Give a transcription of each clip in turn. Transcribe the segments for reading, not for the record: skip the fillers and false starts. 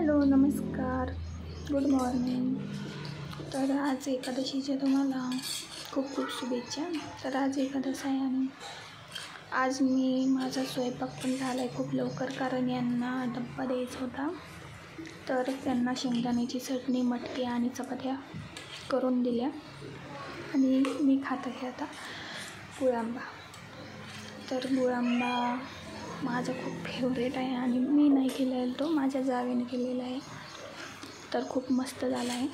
Hello, नमस्कार, good morning. तर आज एकादशीच्या तुम्हाला खूप खूप शुभेच्छा. तर आज एकादश आहे आणि आज माझा स्वयंपाक पण झाला आहे खूप लवकर, कारण यांना डब्बा द्यायचा होता. तर त्यांना शेंगदाण्याची चटणी, मटकी आणि चपात्या करून दिल्या आणि मी खात आहे आता गुळांबा. तर गुळांबा माझा खूप फेवरेट आहे आणि मी नाही केलेला, तो माझ्या जावेने केलेला आहे. तर खूप मस्त झाला आहे.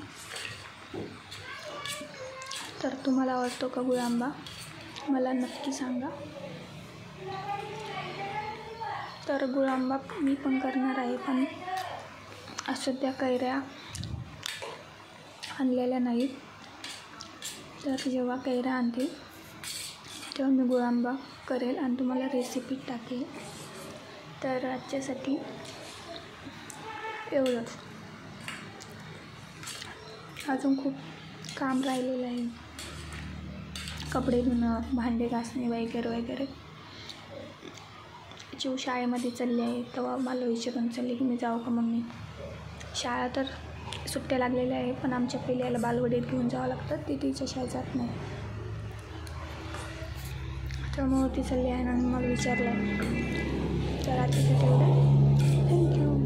तर तुम्हाला आवडतो का गुळांबा, मला नक्की सांगा. तर गुळांबा मी पण करणार आहे, पण सध्या कैऱ्या आणलेल्या नाहीत. तर जेव्हा कैऱ्या आणतील तेव्हा मी गुळांबा करेल आणि तुम्हाला रेसिपी टाकेल. तर आजच्यासाठी एवढंच. अजून खूप काम राहिलेलं आहे, कपडे धुणं, भांडे घासणे वगैरे वगैरे. जीव शाळेमध्ये चालली आहे, तेव्हा मला विचारून चालली की मी जाऊ का मम्मी. शाळा तर सुट्ट्या लागलेल्या आहे, पण आमच्या पिल्याला बालवाडीत घेऊन जावं लागतं, ती तिच्या शाळेत जात नाही. त्यामुळे ती चालली आहे आणि मला विचारलं. तर आजच्यासाठी एवढं. थँक्यू.